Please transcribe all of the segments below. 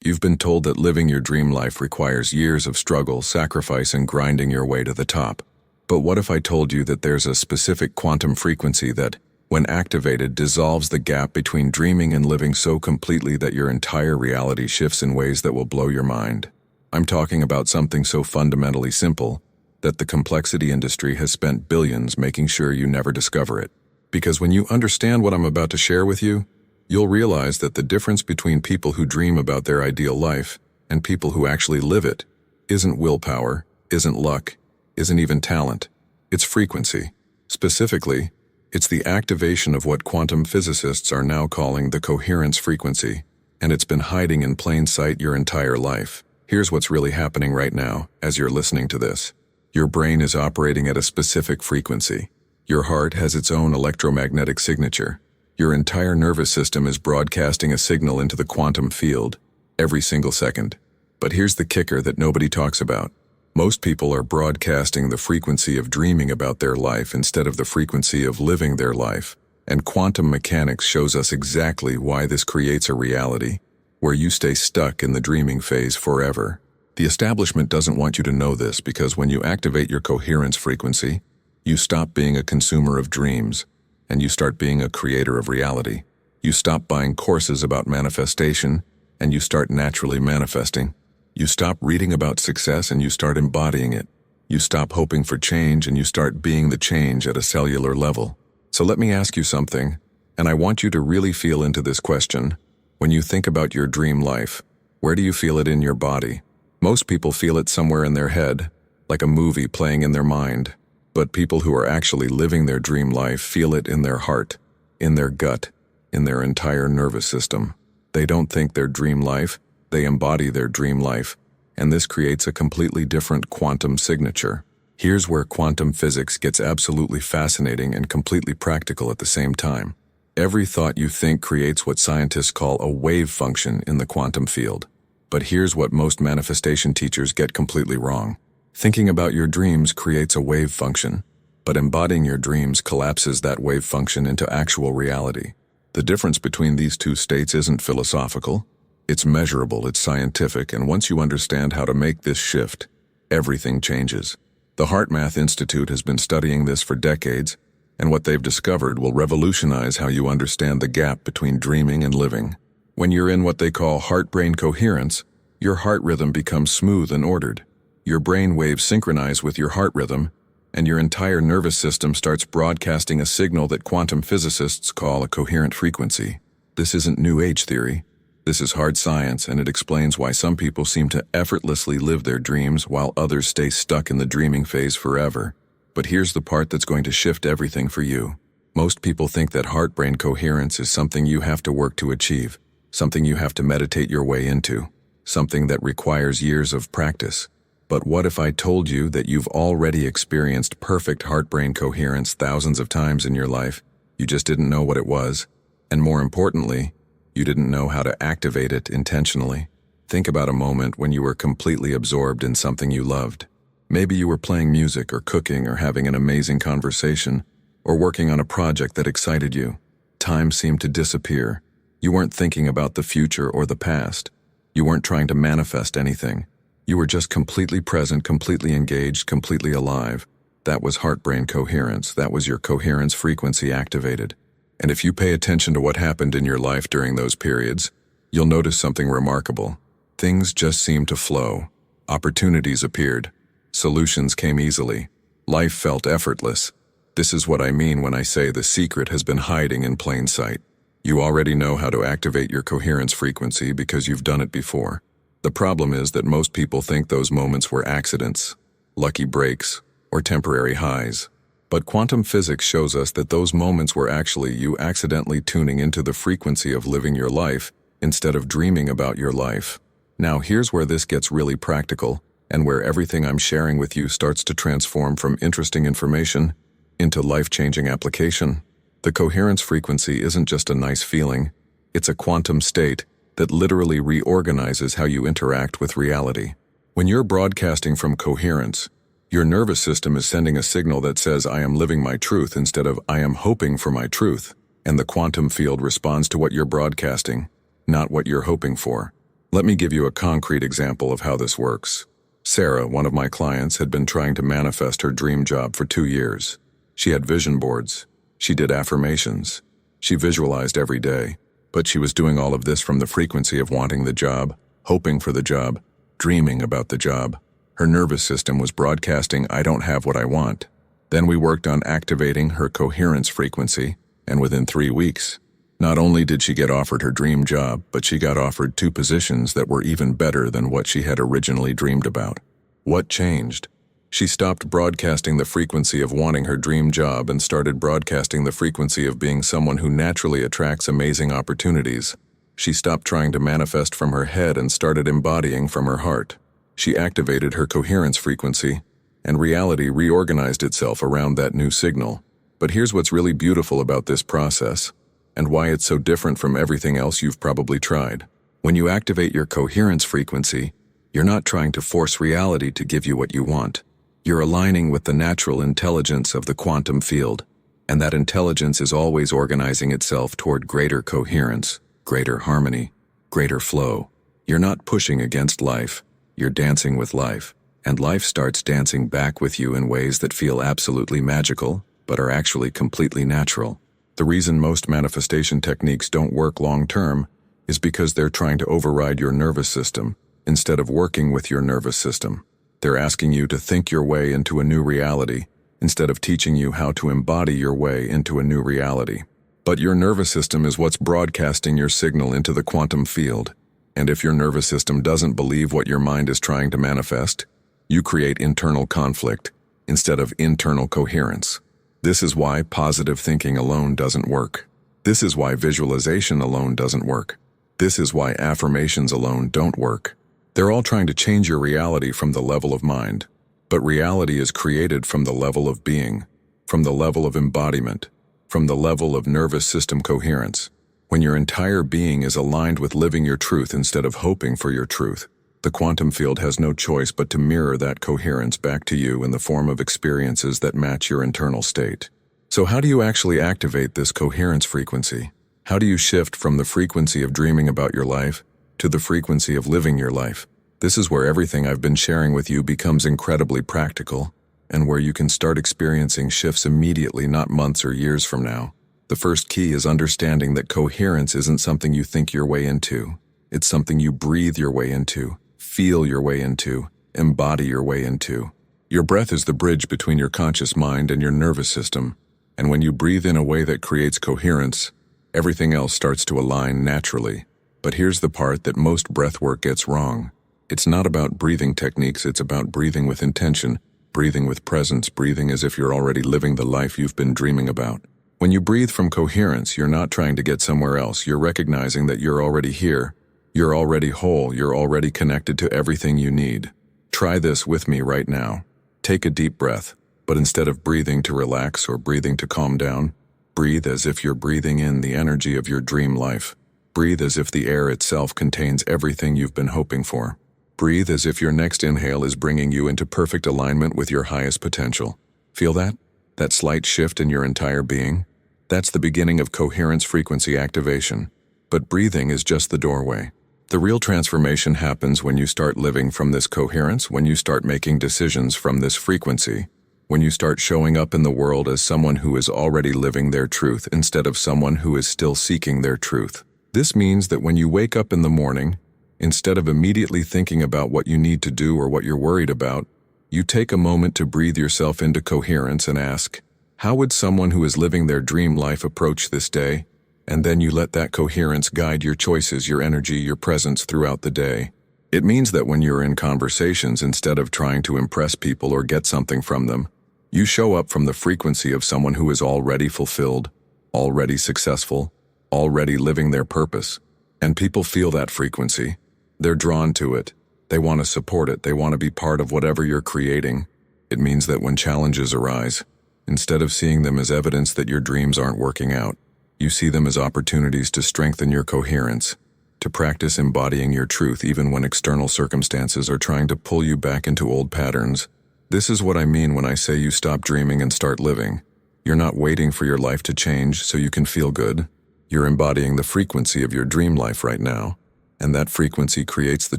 You've been told that living your dream life requires years of struggle, sacrifice, and grinding your way to the top. But what if I told you that there's a specific quantum frequency that, when activated, dissolves the gap between dreaming and living so completely that your entire reality shifts in ways that will blow your mind? I'm talking about something so fundamentally simple that the complexity industry has spent billions making sure you never discover it. Because when you understand what I'm about to share with you, you'll realize that the difference between people who dream about their ideal life and people who actually live it isn't willpower, isn't luck, isn't even talent. It's frequency. Specifically, it's the activation of what quantum physicists are now calling the coherence frequency, and it's been hiding in plain sight your entire life. Here's what's really happening right now as you're listening to this. Your brain is operating at a specific frequency. Your heart has its own electromagnetic signature. Your entire nervous system is broadcasting a signal into the quantum field every single second. But here's the kicker that nobody talks about. Most people are broadcasting the frequency of dreaming about their life instead of the frequency of living their life. And quantum mechanics shows us exactly why this creates a reality where you stay stuck in the dreaming phase forever. The establishment doesn't want you to know this because when you activate your coherence frequency, you stop being a consumer of dreams and you start being a creator of reality. You stop buying courses about manifestation and you start naturally manifesting. You stop reading about success and you start embodying it. You stop hoping for change and you start being the change at a cellular level. So let me ask you something, and I want you to really feel into this question. When you think about your dream life, where do you feel it in your body? Most people feel it somewhere in their head, like a movie playing in their mind. But people who are actually living their dream life feel it in their heart, in their gut, in their entire nervous system. They don't think their dream life, they embody their dream life, and this creates a completely different quantum signature. Here's where quantum physics gets absolutely fascinating and completely practical at the same time. Every thought you think creates what scientists call a wave function in the quantum field. But here's what most manifestation teachers get completely wrong. Thinking about your dreams creates a wave function, but embodying your dreams collapses that wave function into actual reality. The difference between these two states isn't philosophical. It's measurable, it's scientific, and once you understand how to make this shift, everything changes. The HeartMath Institute has been studying this for decades, and what they've discovered will revolutionize how you understand the gap between dreaming and living. When you're in what they call heart-brain coherence, your heart rhythm becomes smooth and ordered. Your brain waves synchronize with your heart rhythm, and your entire nervous system starts broadcasting a signal that quantum physicists call a coherent frequency. This isn't New Age theory. This is hard science, and it explains why some people seem to effortlessly live their dreams while others stay stuck in the dreaming phase forever. But here's the part that's going to shift everything for you. Most people think that heart-brain coherence is something you have to work to achieve, something you have to meditate your way into, something that requires years of practice. But what if I told you that you've already experienced perfect heart-brain coherence thousands of times in your life? You just didn't know what it was. And more importantly, you didn't know how to activate it intentionally. Think about a moment when you were completely absorbed in something you loved. Maybe you were playing music or cooking or having an amazing conversation or working on a project that excited you. Time seemed to disappear. You weren't thinking about the future or the past. You weren't trying to manifest anything. You were just completely present, completely engaged, completely alive. That was heart-brain coherence. That was your coherence frequency activated. And if you pay attention to what happened in your life during those periods, you'll notice something remarkable. Things just seemed to flow. Opportunities appeared. Solutions came easily. Life felt effortless. This is what I mean when I say the secret has been hiding in plain sight. You already know how to activate your coherence frequency because you've done it before. The problem is that most people think those moments were accidents, lucky breaks, or temporary highs. But quantum physics shows us that those moments were actually you accidentally tuning into the frequency of living your life instead of dreaming about your life. Now here's where this gets really practical and where everything I'm sharing with you starts to transform from interesting information into life-changing application. The coherence frequency isn't just a nice feeling, it's a quantum state that literally reorganizes how you interact with reality. When you're broadcasting from coherence, your nervous system is sending a signal that says, I am living my truth instead of I am hoping for my truth. And the quantum field responds to what you're broadcasting, not what you're hoping for. Let me give you a concrete example of how this works. Sarah, one of my clients, had been trying to manifest her dream job for 2 years. She had vision boards. She did affirmations. She visualized every day. But she was doing all of this from the frequency of wanting the job, hoping for the job, dreaming about the job. Her nervous system was broadcasting, "I don't have what I want." Then we worked on activating her coherence frequency, and within 3 weeks, not only did she get offered her dream job, but she got offered 2 positions that were even better than what she had originally dreamed about. What changed? She stopped broadcasting the frequency of wanting her dream job and started broadcasting the frequency of being someone who naturally attracts amazing opportunities. She stopped trying to manifest from her head and started embodying from her heart. She activated her coherence frequency, and reality reorganized itself around that new signal. But here's what's really beautiful about this process, and why it's so different from everything else you've probably tried. When you activate your coherence frequency, you're not trying to force reality to give you what you want. You're aligning with the natural intelligence of the quantum field, and that intelligence is always organizing itself toward greater coherence, greater harmony, greater flow. You're not pushing against life, you're dancing with life, and life starts dancing back with you in ways that feel absolutely magical, but are actually completely natural. The reason most manifestation techniques don't work long-term is because they're trying to override your nervous system instead of working with your nervous system. They're asking you to think your way into a new reality instead of teaching you how to embody your way into a new reality. But your nervous system is what's broadcasting your signal into the quantum field. And if your nervous system doesn't believe what your mind is trying to manifest, you create internal conflict instead of internal coherence. This is why positive thinking alone doesn't work. This is why visualization alone doesn't work. This is why affirmations alone don't work. They're all trying to change your reality from the level of mind, but reality is created from the level of being, from the level of embodiment, from the level of nervous system coherence. When your entire being is aligned with living your truth instead of hoping for your truth, the quantum field has no choice but to mirror that coherence back to you in the form of experiences that match your internal state. So how do you actually activate this coherence frequency? How do you shift from the frequency of dreaming about your life to the frequency of living your life? This is where everything I've been sharing with you becomes incredibly practical, and where you can start experiencing shifts immediately, not months or years from now. The first key is understanding that coherence isn't something you think your way into. It's something you breathe your way into, feel your way into, embody your way into. Your breath is the bridge between your conscious mind and your nervous system, and when you breathe in a way that creates coherence, everything else starts to align naturally. But here's the part that most breathwork gets wrong. It's not about breathing techniques, it's about breathing with intention, breathing with presence, breathing as if you're already living the life you've been dreaming about. When you breathe from coherence, you're not trying to get somewhere else. You're recognizing that you're already here. You're already whole. You're already connected to everything you need. Try this with me right now. Take a deep breath, but instead of breathing to relax or breathing to calm down, breathe as if you're breathing in the energy of your dream life. Breathe as if the air itself contains everything you've been hoping for. Breathe as if your next inhale is bringing you into perfect alignment with your highest potential. Feel that? That slight shift in your entire being? That's the beginning of coherence frequency activation. But breathing is just the doorway. The real transformation happens when you start living from this coherence, when you start making decisions from this frequency, when you start showing up in the world as someone who is already living their truth instead of someone who is still seeking their truth. This means that when you wake up in the morning, instead of immediately thinking about what you need to do or what you're worried about, you take a moment to breathe yourself into coherence and ask, how would someone who is living their dream life approach this day? And then you let that coherence guide your choices, your energy, your presence throughout the day. It means that when you're in conversations, instead of trying to impress people or get something from them, you show up from the frequency of someone who is already fulfilled, already successful, already living their purpose. And people feel that frequency. They're drawn to it. They want to support it. They want to be part of whatever you're creating. It means that when challenges arise, instead of seeing them as evidence that your dreams aren't working out, you see them as opportunities to strengthen your coherence, to practice embodying your truth even when external circumstances are trying to pull you back into old patterns. This is what I mean when I say you stop dreaming and start living. You're not waiting for your life to change so you can feel good. You're embodying the frequency of your dream life right now. And that frequency creates the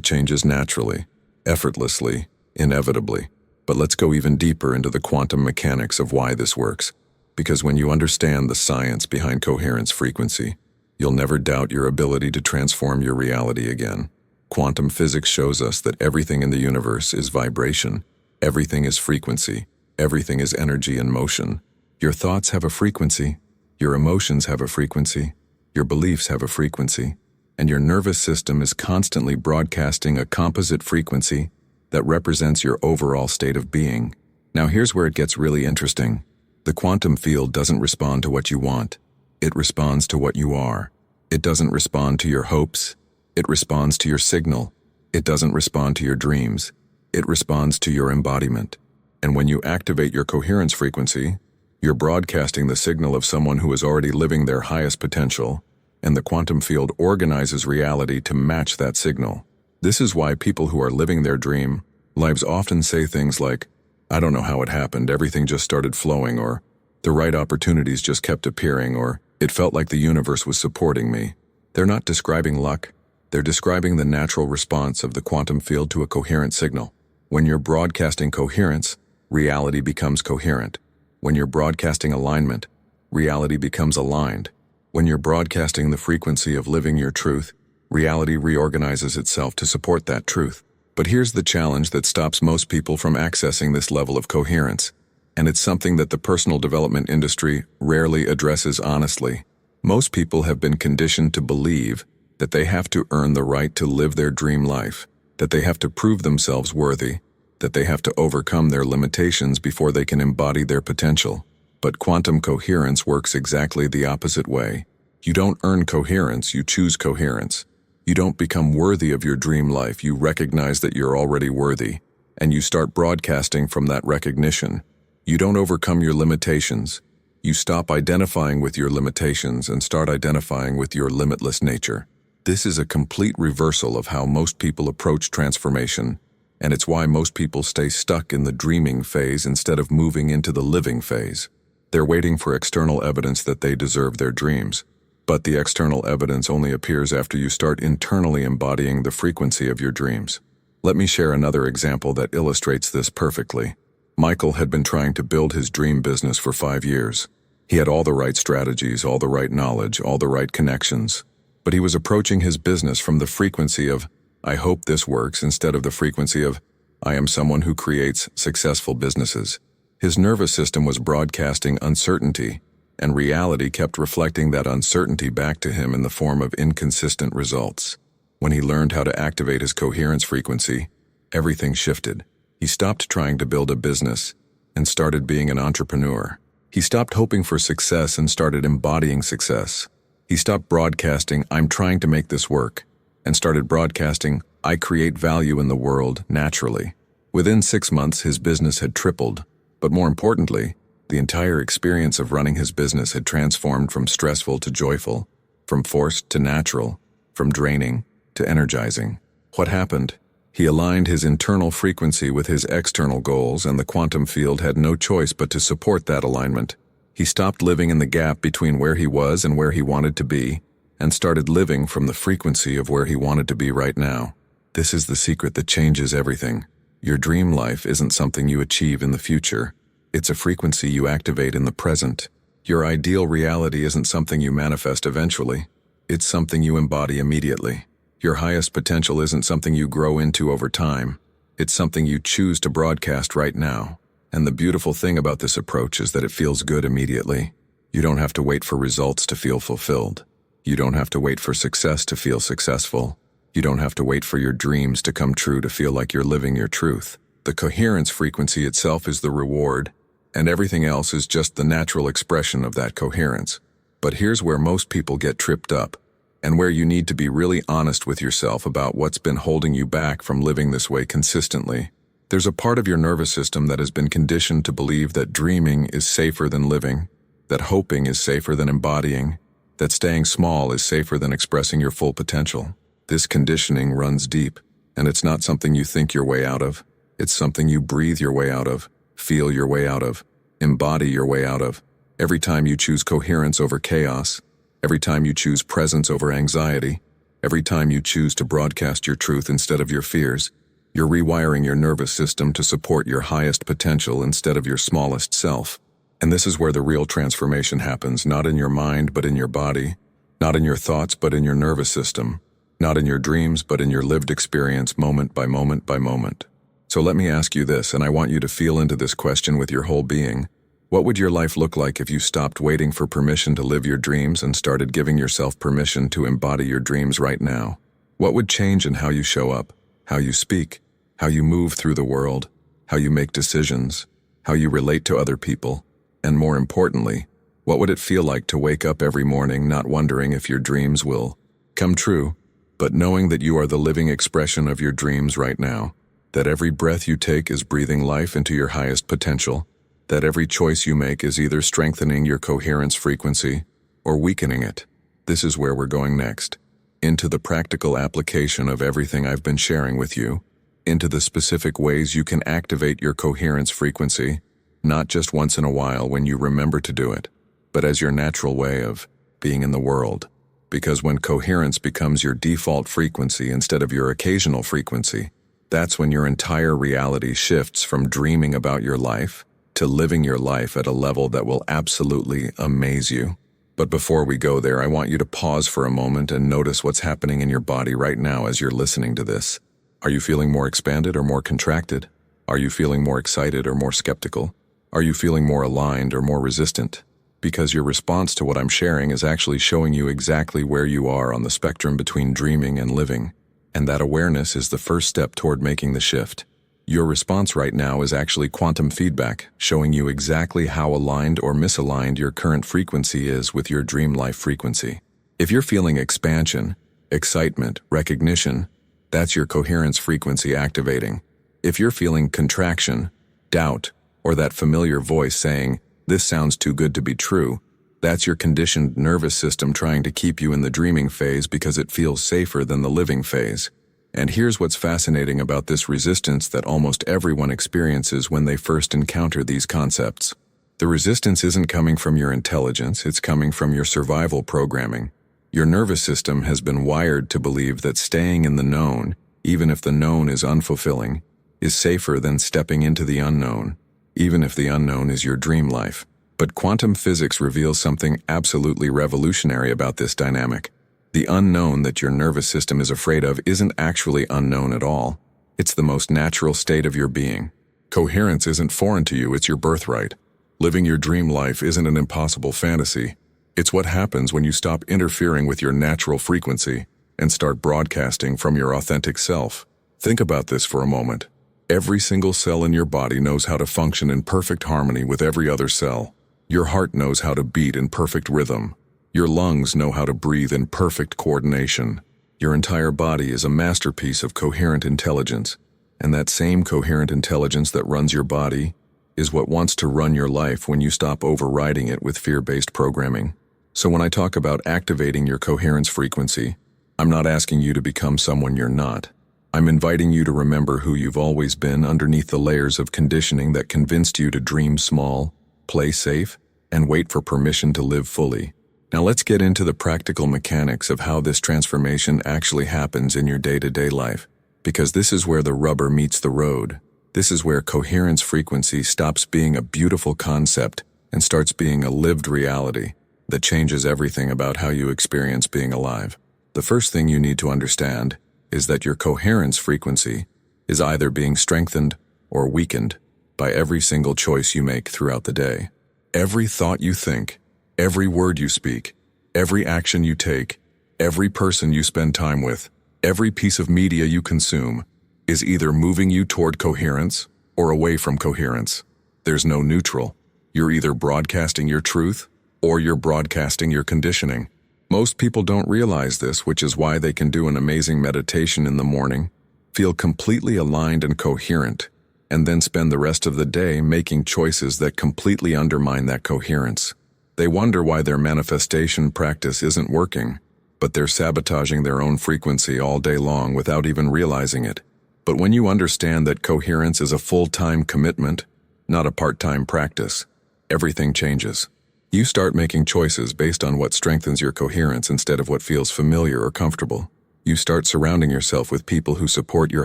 changes naturally, effortlessly, inevitably. But let's go even deeper into the quantum mechanics of why this works. Because when you understand the science behind coherence frequency, you'll never doubt your ability to transform your reality again. Quantum physics shows us that everything in the universe is vibration, everything is frequency, everything is energy and motion. Your thoughts have a frequency, your emotions have a frequency, your beliefs have a frequency, and your nervous system is constantly broadcasting a composite frequency that represents your overall state of being. Now here's where it gets really interesting. The quantum field doesn't respond to what you want. It responds to what you are. It doesn't respond to your hopes. It responds to your signal. It doesn't respond to your dreams. It responds to your embodiment. And when you activate your coherence frequency, you're broadcasting the signal of someone who is already living their highest potential, and the quantum field organizes reality to match that signal. This is why people who are living their dream lives often say things like, "I don't know how it happened, everything just started flowing," or "the right opportunities just kept appearing," or "it felt like the universe was supporting me." They're not describing luck. They're describing the natural response of the quantum field to a coherent signal. When you're broadcasting coherence, reality becomes coherent. When you're broadcasting alignment, reality becomes aligned. When you're broadcasting the frequency of living your truth, reality reorganizes itself to support that truth. But here's the challenge that stops most people from accessing this level of coherence, and it's something that the personal development industry rarely addresses honestly. Most people have been conditioned to believe that they have to earn the right to live their dream life, that they have to prove themselves worthy, that they have to overcome their limitations before they can embody their potential. But quantum coherence works exactly the opposite way. You don't earn coherence, you choose coherence. You don't become worthy of your dream life, you recognize that you're already worthy, and you start broadcasting from that recognition. You don't overcome your limitations. You stop identifying with your limitations and start identifying with your limitless nature. This is a complete reversal of how most people approach transformation, and it's why most people stay stuck in the dreaming phase instead of moving into the living phase. They're waiting for external evidence that they deserve their dreams. But the external evidence only appears after you start internally embodying the frequency of your dreams. Let me share another example that illustrates this perfectly. Michael had been trying to build his dream business for 5 years. He had all the right strategies, all the right knowledge, all the right connections. But he was approaching his business from the frequency of, "I hope this works," instead of the frequency of, "I am someone who creates successful businesses." His nervous system was broadcasting uncertainty, and reality kept reflecting that uncertainty back to him in the form of inconsistent results. When he learned how to activate his coherence frequency, everything shifted. He stopped trying to build a business and started being an entrepreneur. He stopped hoping for success and started embodying success. He stopped broadcasting, "I'm trying to make this work," and started broadcasting, "I create value in the world naturally." Within 6 months, his business had tripled, but more importantly, the entire experience of running his business had transformed from stressful to joyful, from forced to natural, from draining to energizing. What happened? He aligned his internal frequency with his external goals, and the quantum field had no choice but to support that alignment. He stopped living in the gap between where he was and where he wanted to be, and started living from the frequency of where he wanted to be right now. This is the secret that changes everything. Your dream life isn't something you achieve in the future. It's a frequency you activate in the present. Your ideal reality isn't something you manifest eventually. It's something you embody immediately. Your highest potential isn't something you grow into over time. It's something you choose to broadcast right now. And the beautiful thing about this approach is that it feels good immediately. You don't have to wait for results to feel fulfilled. You don't have to wait for success to feel successful. You don't have to wait for your dreams to come true to feel like you're living your truth. The coherence frequency itself is the reward, and everything else is just the natural expression of that coherence. But here's where most people get tripped up, and where you need to be really honest with yourself about what's been holding you back from living this way consistently. There's a part of your nervous system that has been conditioned to believe that dreaming is safer than living, that hoping is safer than embodying, that staying small is safer than expressing your full potential. This conditioning runs deep, and it's not something you think your way out of. It's something you breathe your way out of, feel your way out of, embody your way out of. Every time you choose coherence over chaos, every time you choose presence over anxiety, Every time you choose to broadcast your truth instead of your fears, you're rewiring your nervous system to support your highest potential instead of your smallest self. And this is where the real transformation happens, not in your mind but in your body, not in your thoughts but in your nervous system, not in your dreams but in your lived experience moment by moment by moment. So let me ask you this, and I want you to feel into this question with your whole being. What would your life look like if you stopped waiting for permission to live your dreams and started giving yourself permission to embody your dreams right now? What would change in how you show up, how you speak, how you move through the world, how you make decisions, how you relate to other people, and more importantly, what would it feel like to wake up every morning not wondering if your dreams will come true, but knowing that you are the living expression of your dreams right now, that every breath you take is breathing life into your highest potential, that every choice you make is either strengthening your coherence frequency or weakening it? This is where we're going next, into the practical application of everything I've been sharing with you, into the specific ways you can activate your coherence frequency, not just once in a while when you remember to do it, but as your natural way of being in the world. Because when coherence becomes your default frequency instead of your occasional frequency, that's when your entire reality shifts from dreaming about your life to living your life at a level that will absolutely amaze you. But before we go there, I want you to pause for a moment and notice what's happening in your body right now as you're listening to this. Are you feeling more expanded or more contracted? Are you feeling more excited or more skeptical? Are you feeling more aligned or more resistant? Because your response to what I'm sharing is actually showing you exactly where you are on the spectrum between dreaming and living. And that awareness is the first step toward making the shift. Your response right now is actually quantum feedback, showing you exactly how aligned or misaligned your current frequency is with your dream life frequency. If you're feeling expansion, excitement, recognition, that's your coherence frequency activating. If you're feeling contraction, doubt, or that familiar voice saying, "This sounds too good to be true," that's your conditioned nervous system trying to keep you in the dreaming phase because it feels safer than the living phase. And here's what's fascinating about this resistance that almost everyone experiences when they first encounter these concepts. The resistance isn't coming from your intelligence, it's coming from your survival programming. Your nervous system has been wired to believe that staying in the known, even if the known is unfulfilling, is safer than stepping into the unknown, even if the unknown is your dream life. But quantum physics reveals something absolutely revolutionary about this dynamic. The unknown that your nervous system is afraid of isn't actually unknown at all. It's the most natural state of your being. Coherence isn't foreign to you, it's your birthright. Living your dream life isn't an impossible fantasy. It's what happens when you stop interfering with your natural frequency and start broadcasting from your authentic self. Think about this for a moment. Every single cell in your body knows how to function in perfect harmony with every other cell. Your heart knows how to beat in perfect rhythm. Your lungs know how to breathe in perfect coordination. Your entire body is a masterpiece of coherent intelligence, and that same coherent intelligence that runs your body is what wants to run your life when you stop overriding it with fear-based programming. So when I talk about activating your coherence frequency, I'm not asking you to become someone you're not. I'm inviting you to remember who you've always been underneath the layers of conditioning that convinced you to dream small, play safe, and wait for permission to live fully. Now let's get into the practical mechanics of how this transformation actually happens in your day-to-day life, because this is where the rubber meets the road. This is where coherence frequency stops being a beautiful concept and starts being a lived reality that changes everything about how you experience being alive. The first thing you need to understand is that your coherence frequency is either being strengthened or weakened by every single choice you make throughout the day. Every thought you think, every word you speak, every action you take, every person you spend time with, every piece of media you consume is either moving you toward coherence or away from coherence. There's no neutral. You're either broadcasting your truth or you're broadcasting your conditioning. Most people don't realize this, which is why they can do an amazing meditation in the morning, feel completely aligned and coherent, and then spend the rest of the day making choices that completely undermine that coherence. They wonder why their manifestation practice isn't working, but they're sabotaging their own frequency all day long without even realizing it. But when you understand that coherence is a full-time commitment, not a part-time practice, everything changes. You start making choices based on what strengthens your coherence instead of what feels familiar or comfortable. You start surrounding yourself with people who support your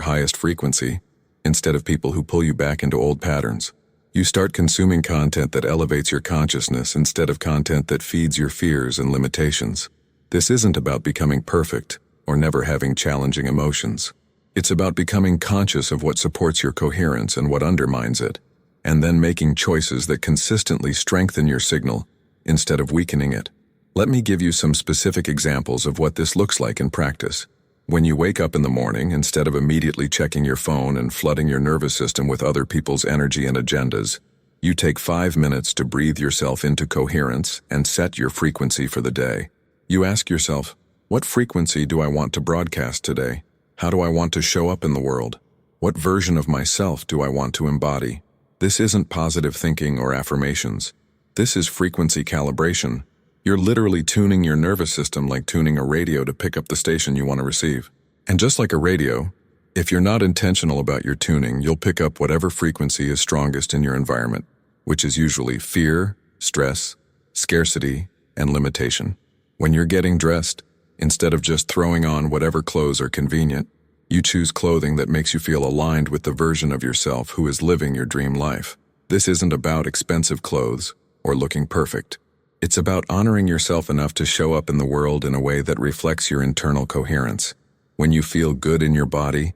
highest frequency, instead of people who pull you back into old patterns. You start consuming content that elevates your consciousness instead of content that feeds your fears and limitations. This isn't about becoming perfect or never having challenging emotions. It's about becoming conscious of what supports your coherence and what undermines it, and then making choices that consistently strengthen your signal instead of weakening it. Let me give you some specific examples of what this looks like in practice. When you wake up in the morning, instead of immediately checking your phone and flooding your nervous system with other people's energy and agendas, you take 5 minutes to breathe yourself into coherence and set your frequency for the day. You ask yourself, what frequency do I want to broadcast today? How do I want to show up in the world? What version of myself do I want to embody? This isn't positive thinking or affirmations. This is frequency calibration. You're literally tuning your nervous system like tuning a radio to pick up the station you want to receive. And just like a radio, if you're not intentional about your tuning, you'll pick up whatever frequency is strongest in your environment, which is usually fear, stress, scarcity, and limitation. When you're getting dressed, instead of just throwing on whatever clothes are convenient, you choose clothing that makes you feel aligned with the version of yourself who is living your dream life. This isn't about expensive clothes or looking perfect. It's about honoring yourself enough to show up in the world in a way that reflects your internal coherence. When you feel good in your body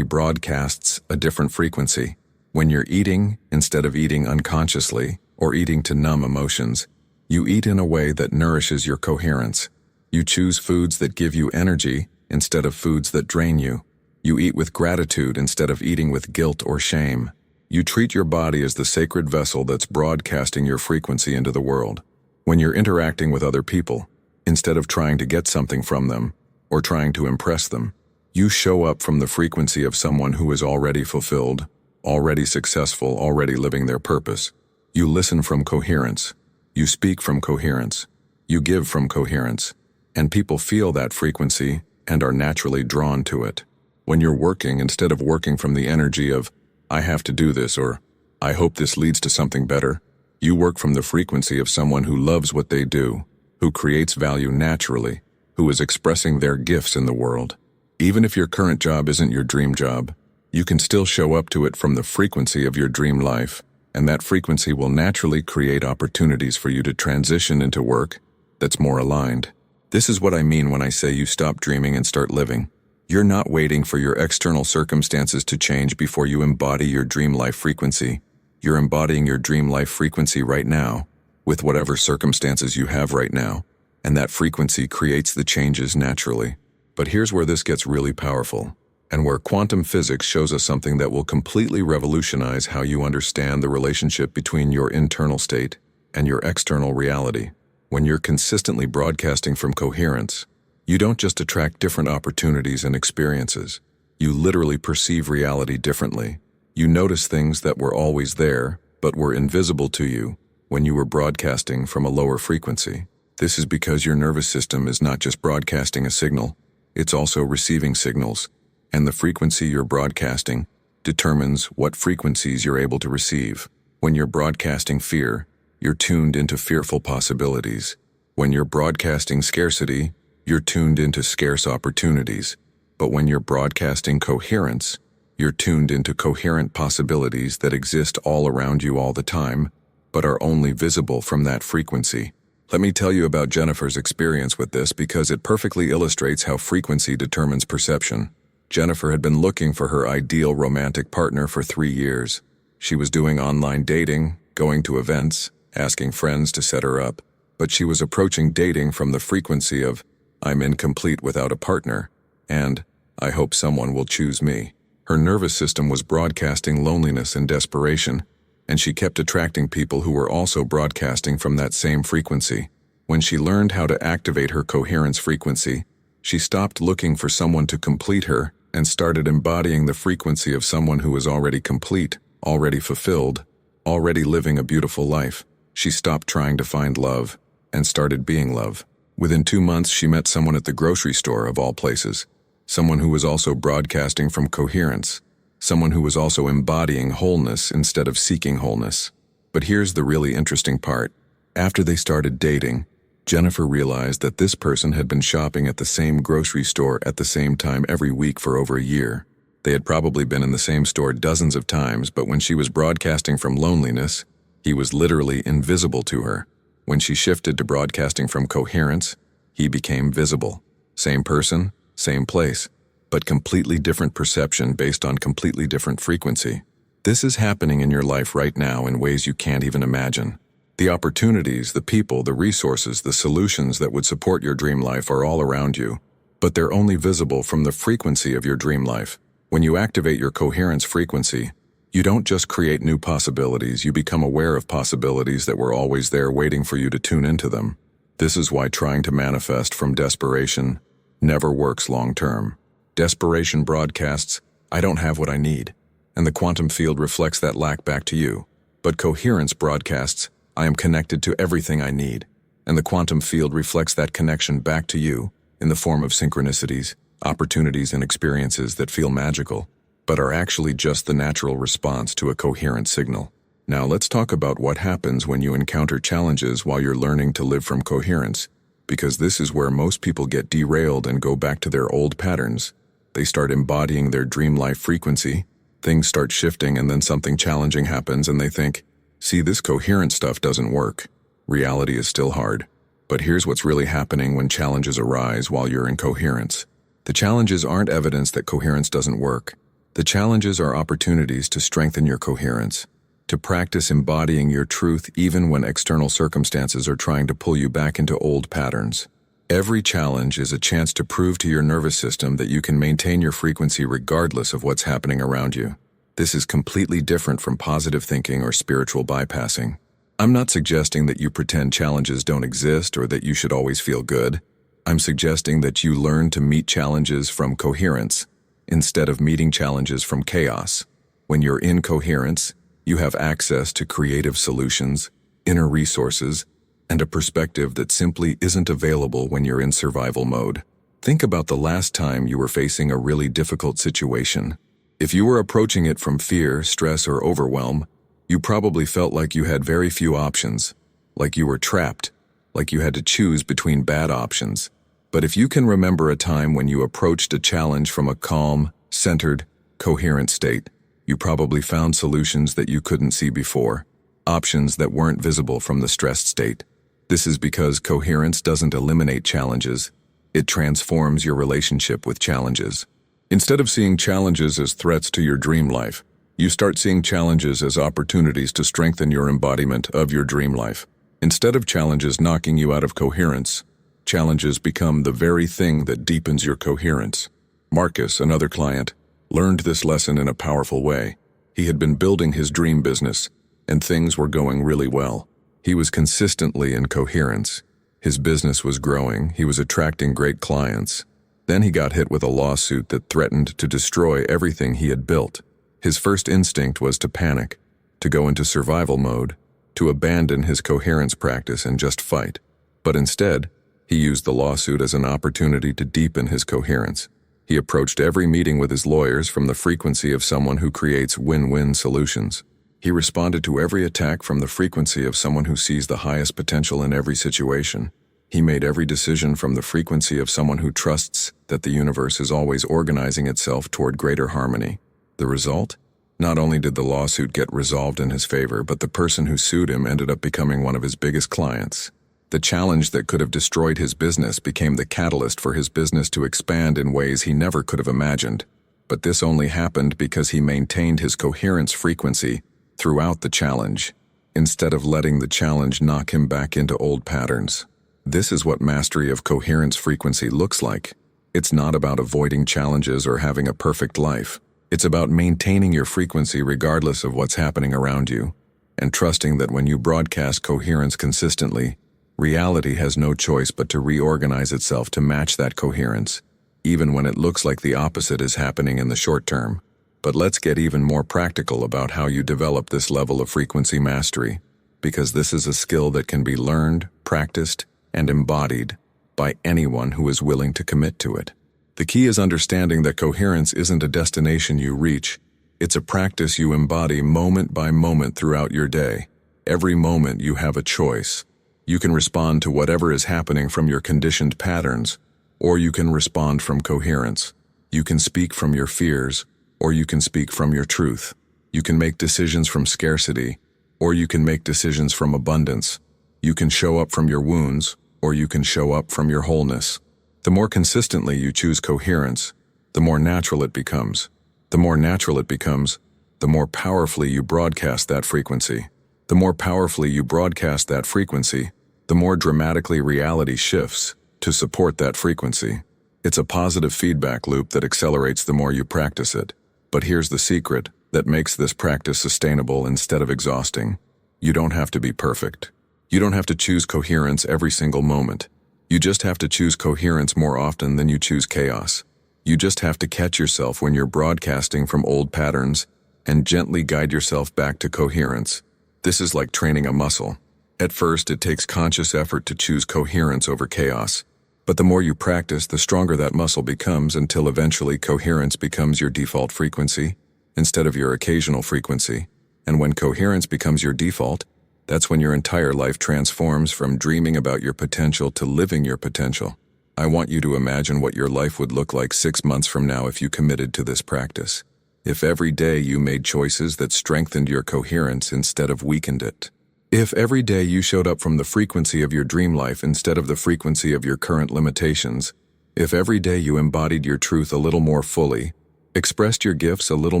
broadcasts a different frequency. When you're eating, instead of eating unconsciously or eating to numb emotions, you eat in a way that nourishes your coherence. You choose foods that give you energy instead of foods that drain you. You eat with gratitude instead of eating with guilt or shame. You treat your body as the sacred vessel that's broadcasting your frequency into the world. When you're interacting with other people, instead of trying to get something from them or trying to impress them, you show up from the frequency of someone who is already fulfilled, already successful, already living their purpose. You listen from coherence. You speak from coherence. You give from coherence. And people feel that frequency and are naturally drawn to it. When you're working, instead of working from the energy of, I have to do this, or I hope this leads to something better, you work from the frequency of someone who loves what they do, who creates value naturally, who is expressing their gifts in the world. Even if your current job isn't your dream job, you can still show up to it from the frequency of your dream life, and that frequency will naturally create opportunities for you to transition into work that's more aligned. This is what I mean when I say you stop dreaming and start living. You're not waiting for your external circumstances to change before you embody your dream life frequency. You're embodying your dream life frequency right now, with whatever circumstances you have right now, and that frequency creates the changes naturally. But here's where this gets really powerful, and where quantum physics shows us something that will completely revolutionize how you understand the relationship between your internal state and your external reality. When you're consistently broadcasting from coherence, you don't just attract different opportunities and experiences. You literally perceive reality differently. You notice things that were always there, but were invisible to you when you were broadcasting from a lower frequency. This is because your nervous system is not just broadcasting a signal, it's also receiving signals, and the frequency you're broadcasting determines what frequencies you're able to receive. When you're broadcasting fear, you're tuned into fearful possibilities. When you're broadcasting scarcity, you're tuned into scarce opportunities. But when you're broadcasting coherence, you're tuned into coherent possibilities that exist all around you all the time, but are only visible from that frequency. Let me tell you about Jennifer's experience with this because it perfectly illustrates how frequency determines perception. Jennifer had been looking for her ideal romantic partner for 3 years. She was doing online dating, going to events, asking friends to set her up, but she was approaching dating from the frequency of, I'm incomplete without a partner, and I hope someone will choose me. Her nervous system was broadcasting loneliness and desperation, and she kept attracting people who were also broadcasting from that same frequency. When she learned how to activate her coherence frequency, she stopped looking for someone to complete her and started embodying the frequency of someone who was already complete, already fulfilled, already living a beautiful life. She stopped trying to find love and started being love. Within 2 months, she met someone at the grocery store, of all places. Someone who was also broadcasting from coherence. Someone who was also embodying wholeness instead of seeking wholeness. But here's the really interesting part. After they started dating, Jennifer realized that this person had been shopping at the same grocery store at the same time every week for over a year. They had probably been in the same store dozens of times, but when she was broadcasting from loneliness, he was literally invisible to her. When she shifted to broadcasting from coherence, he became visible. Same person, same place, but completely different perception based on completely different frequency. This is happening in your life right now in ways you can't even imagine. The opportunities, the people, the resources, the solutions that would support your dream life are all around you, but they're only visible from the frequency of your dream life. When you activate your coherence frequency, you don't just create new possibilities, you become aware of possibilities that were always there waiting for you to tune into them. This is why trying to manifest from desperation never works long term. Desperation broadcasts, "I don't have what I need," and the quantum field reflects that lack back to you. But coherence broadcasts, "I am connected to everything I need," and the quantum field reflects that connection back to you in the form of synchronicities, opportunities, and experiences that feel magical, but are actually just the natural response to a coherent signal. Now let's talk about what happens when you encounter challenges while you're learning to live from coherence, because this is where most people get derailed and go back to their old patterns. They start embodying their dream life frequency, things start shifting, and then something challenging happens and they think, "See, this coherent stuff doesn't work." Reality is still hard. But here's what's really happening when challenges arise while you're in coherence. The challenges aren't evidence that coherence doesn't work. The challenges are opportunities to strengthen your coherence, to practice embodying your truth even when external circumstances are trying to pull you back into old patterns. Every challenge is a chance to prove to your nervous system that you can maintain your frequency regardless of what's happening around you. This is completely different from positive thinking or spiritual bypassing. I'm not suggesting that you pretend challenges don't exist or that you should always feel good. I'm suggesting that you learn to meet challenges from coherence instead of meeting challenges from chaos. When you're in coherence, you have access to creative solutions, inner resources, and a perspective that simply isn't available when you're in survival mode. Think about the last time you were facing a really difficult situation. If you were approaching it from fear, stress, or overwhelm, you probably felt like you had very few options, like you were trapped, like you had to choose between bad options. But if you can remember a time when you approached a challenge from a calm, centered, coherent state, you probably found solutions that you couldn't see before, options that weren't visible from the stressed state. This is because coherence doesn't eliminate challenges, it transforms your relationship with challenges. Instead of seeing challenges as threats to your dream life, you start seeing challenges as opportunities to strengthen your embodiment of your dream life. Instead of challenges knocking you out of coherence, challenges become the very thing that deepens your coherence. Marcus, another client, learned this lesson in a powerful way. He had been building his dream business, and things were going really well. He was consistently in coherence. His business was growing, he was attracting great clients. Then he got hit with a lawsuit that threatened to destroy everything he had built. His first instinct was to panic, to go into survival mode, to abandon his coherence practice and just fight. But instead, he used the lawsuit as an opportunity to deepen his coherence. He approached every meeting with his lawyers from the frequency of someone who creates win-win solutions. He responded to every attack from the frequency of someone who sees the highest potential in every situation. He made every decision from the frequency of someone who trusts that the universe is always organizing itself toward greater harmony. The result? Not only did the lawsuit get resolved in his favor, but the person who sued him ended up becoming one of his biggest clients. The challenge that could have destroyed his business became the catalyst for his business to expand in ways he never could have imagined. But this only happened because he maintained his coherence frequency throughout the challenge, instead of letting the challenge knock him back into old patterns. This is what mastery of coherence frequency looks like. It's not about avoiding challenges or having a perfect life. It's about maintaining your frequency regardless of what's happening around you, and trusting that when you broadcast coherence consistently, reality has no choice but to reorganize itself to match that coherence, even when it looks like the opposite is happening in the short term. But let's get even more practical about how you develop this level of frequency mastery, because this is a skill that can be learned, practiced, and embodied by anyone who is willing to commit to it. The key is understanding that coherence isn't a destination you reach, it's a practice you embody moment by moment throughout your day. Every moment you have a choice. You can respond to whatever is happening from your conditioned patterns, or you can respond from coherence. You can speak from your fears, or you can speak from your truth. You can make decisions from scarcity, or you can make decisions from abundance. You can show up from your wounds, or you can show up from your wholeness. The more consistently you choose coherence, the more natural it becomes. The more natural it becomes, the more powerfully you broadcast that frequency. The more powerfully you broadcast that frequency, the more dramatically reality shifts to support that frequency. It's a positive feedback loop that accelerates the more you practice it. But here's the secret that makes this practice sustainable instead of exhausting. You don't have to be perfect. You don't have to choose coherence every single moment. You just have to choose coherence more often than you choose chaos. You just have to catch yourself when you're broadcasting from old patterns and gently guide yourself back to coherence. This is like training a muscle. At first, it takes conscious effort to choose coherence over chaos. But the more you practice, the stronger that muscle becomes until eventually coherence becomes your default frequency instead of your occasional frequency. And when coherence becomes your default, that's when your entire life transforms from dreaming about your potential to living your potential. I want you to imagine what your life would look like 6 months from now if you committed to this practice. If every day you made choices that strengthened your coherence instead of weakened it. If every day you showed up from the frequency of your dream life instead of the frequency of your current limitations. If every day you embodied your truth a little more fully, expressed your gifts a little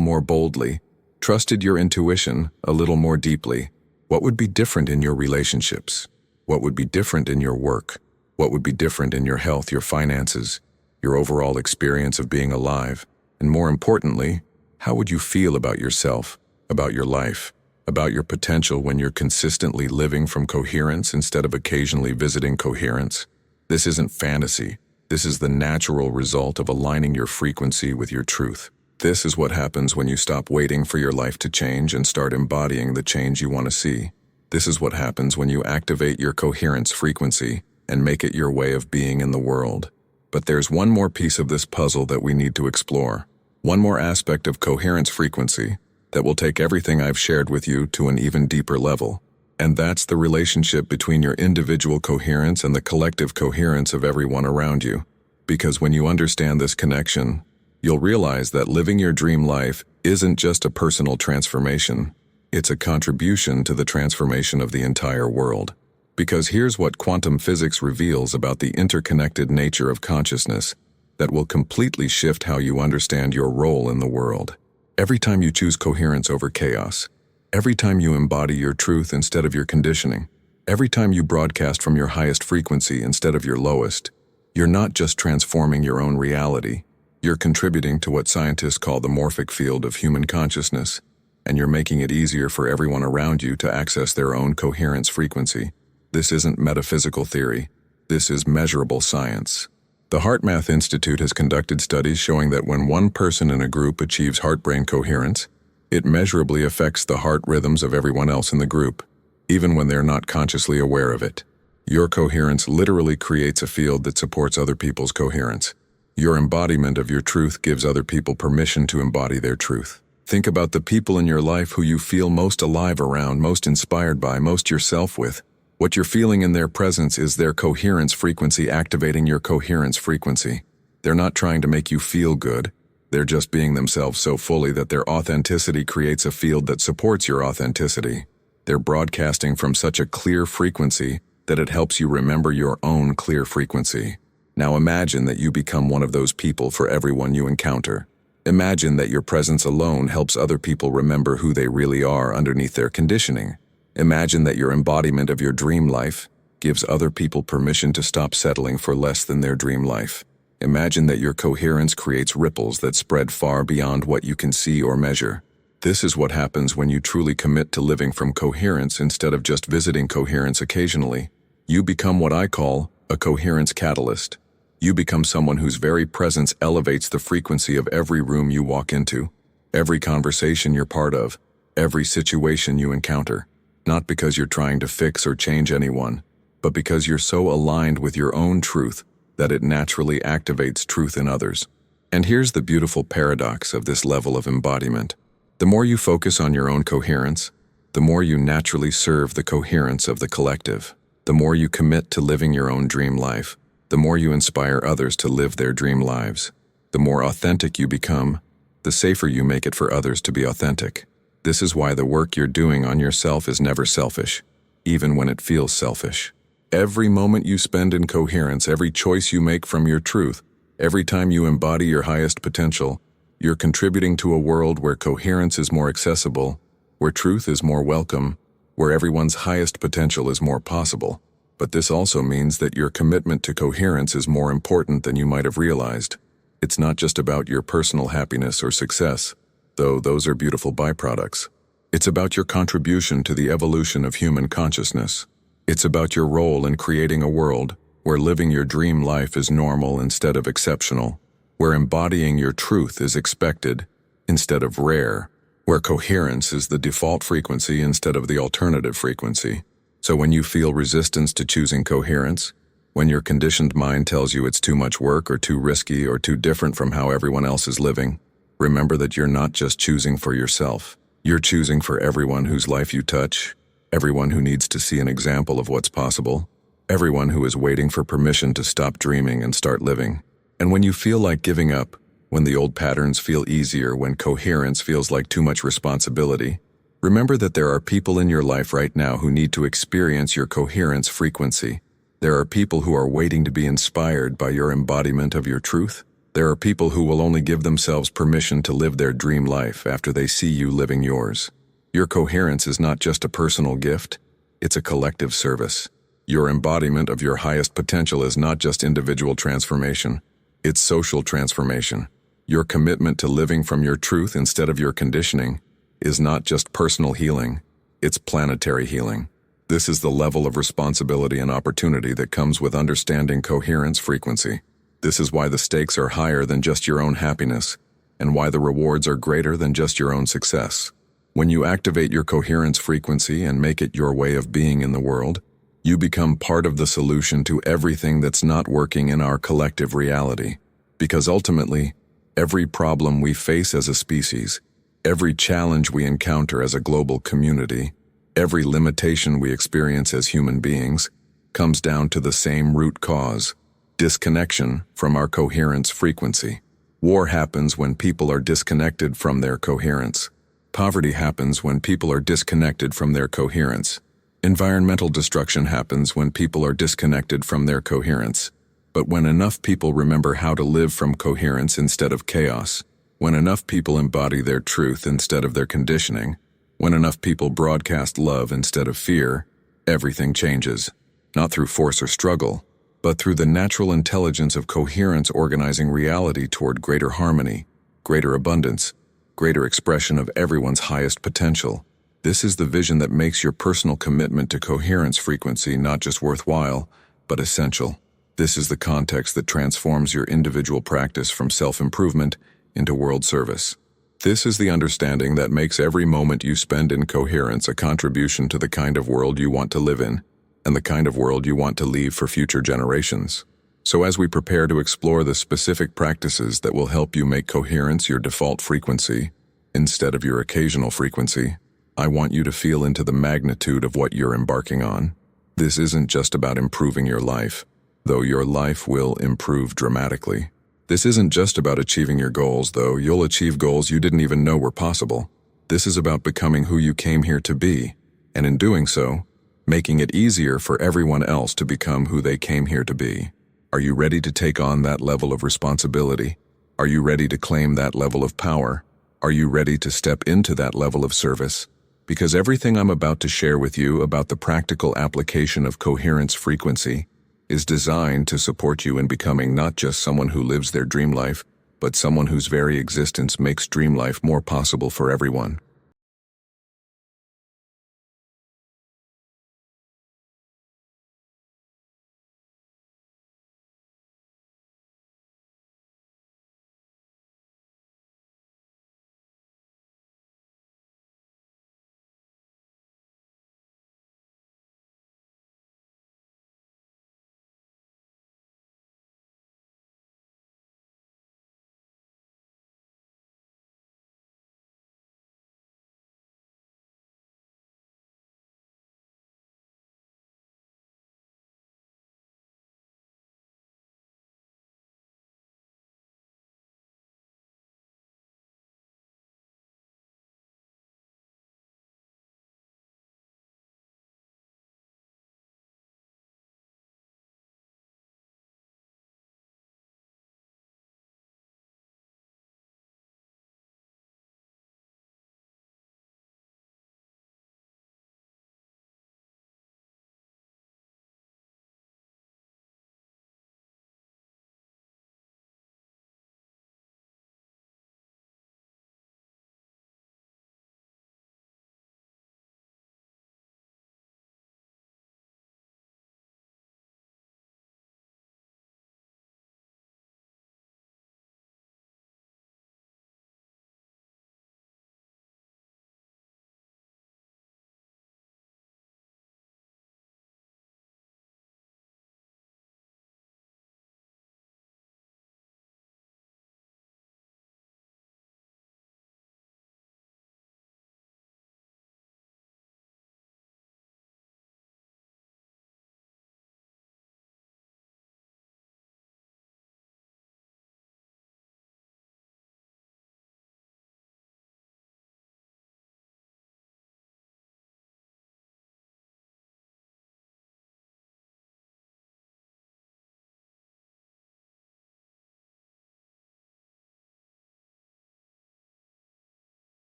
more boldly, trusted your intuition a little more deeply, what would be different in your relationships? What would be different in your work? What would be different in your health, your finances, your overall experience of being alive? And more importantly, how would you feel about yourself, about your life, about your potential when you're consistently living from coherence instead of occasionally visiting coherence? This isn't fantasy. This is the natural result of aligning your frequency with your truth. This is what happens when you stop waiting for your life to change and start embodying the change you want to see. This is what happens when you activate your coherence frequency and make it your way of being in the world. But there's one more piece of this puzzle that we need to explore. One more aspect of coherence frequency that will take everything I've shared with you to an even deeper level. And that's the relationship between your individual coherence and the collective coherence of everyone around you. Because when you understand this connection, you'll realize that living your dream life isn't just a personal transformation. It's a contribution to the transformation of the entire world. Because here's what quantum physics reveals about the interconnected nature of consciousness that will completely shift how you understand your role in the world. Every time you choose coherence over chaos, every time you embody your truth instead of your conditioning, every time you broadcast from your highest frequency instead of your lowest, you're not just transforming your own reality, you're contributing to what scientists call the morphic field of human consciousness, and you're making it easier for everyone around you to access their own coherence frequency. This isn't metaphysical theory. This is measurable science. The HeartMath Institute has conducted studies showing that when one person in a group achieves heart-brain coherence, it measurably affects the heart rhythms of everyone else in the group, even when they're not consciously aware of it. Your coherence literally creates a field that supports other people's coherence. Your embodiment of your truth gives other people permission to embody their truth. Think about the people in your life who you feel most alive around, most inspired by, most yourself with. What you're feeling in their presence is their coherence frequency activating your coherence frequency. They're not trying to make you feel good. They're just being themselves so fully that their authenticity creates a field that supports your authenticity. They're broadcasting from such a clear frequency that it helps you remember your own clear frequency. Now imagine that you become one of those people for everyone you encounter. Imagine that your presence alone helps other people remember who they really are underneath their conditioning. Imagine that your embodiment of your dream life gives other people permission to stop settling for less than their dream life. Imagine that your coherence creates ripples that spread far beyond what you can see or measure. This is what happens when you truly commit to living from coherence instead of just visiting coherence occasionally. You become what I call a coherence catalyst. You become someone whose very presence elevates the frequency of every room you walk into, every conversation you're part of, every situation you encounter. Not because you're trying to fix or change anyone, but because you're so aligned with your own truth that it naturally activates truth in others. And here's the beautiful paradox of this level of embodiment. The more you focus on your own coherence, the more you naturally serve the coherence of the collective. The more you commit to living your own dream life, the more you inspire others to live their dream lives. The more authentic you become, the safer you make it for others to be authentic. This is why the work you're doing on yourself is never selfish, even when it feels selfish. Every moment you spend in coherence, every choice you make from your truth, every time you embody your highest potential, you're contributing to a world where coherence is more accessible, where truth is more welcome, where everyone's highest potential is more possible. But this also means that your commitment to coherence is more important than you might have realized. It's not just about your personal happiness or success, though those are beautiful byproducts. It's about your contribution to the evolution of human consciousness. It's about your role in creating a world where living your dream life is normal instead of exceptional, where embodying your truth is expected instead of rare, where coherence is the default frequency instead of the alternative frequency. So when you feel resistance to choosing coherence, when your conditioned mind tells you it's too much work or too risky or too different from how everyone else is living, remember that you're not just choosing for yourself. You're choosing for everyone whose life you touch, everyone who needs to see an example of what's possible, everyone who is waiting for permission to stop dreaming and start living. And when you feel like giving up, when the old patterns feel easier, when coherence feels like too much responsibility, remember that there are people in your life right now who need to experience your coherence frequency. There are people who are waiting to be inspired by your embodiment of your truth. There are people who will only give themselves permission to live their dream life after they see you living yours. Your coherence is not just a personal gift, it's a collective service. Your embodiment of your highest potential is not just individual transformation, it's social transformation. Your commitment to living from your truth instead of your conditioning is not just personal healing, it's planetary healing. This is the level of responsibility and opportunity that comes with understanding coherence frequency. This is why the stakes are higher than just your own happiness, and why the rewards are greater than just your own success. When you activate your coherence frequency and make it your way of being in the world, you become part of the solution to everything that's not working in our collective reality. Because ultimately, every problem we face as a species, every challenge we encounter as a global community, every limitation we experience as human beings, comes down to the same root cause: disconnection from our coherence frequency. War happens when people are disconnected from their coherence. Poverty happens when people are disconnected from their coherence. Environmental destruction happens when people are disconnected from their coherence. But when enough people remember how to live from coherence instead of chaos, when enough people embody their truth instead of their conditioning, when enough people broadcast love instead of fear, everything changes. Not through force or struggle, but through the natural intelligence of coherence organizing reality toward greater harmony, greater abundance, greater expression of everyone's highest potential. This is the vision that makes your personal commitment to coherence frequency not just worthwhile, but essential. This is the context that transforms your individual practice from self-improvement into world service. This is the understanding that makes every moment you spend in coherence a contribution to the kind of world you want to live in, and the kind of world you want to leave for future generations. So as we prepare to explore the specific practices that will help you make coherence your default frequency, instead of your occasional frequency, I want you to feel into the magnitude of what you're embarking on. This isn't just about improving your life, though your life will improve dramatically. This isn't just about achieving your goals, though you'll achieve goals you didn't even know were possible. This is about becoming who you came here to be, and in doing so, making it easier for everyone else to become who they came here to be. Are you ready to take on that level of responsibility? Are you ready to claim that level of power? Are you ready to step into that level of service? Because everything I'm about to share with you about the practical application of coherence frequency is designed to support you in becoming not just someone who lives their dream life, but someone whose very existence makes dream life more possible for everyone.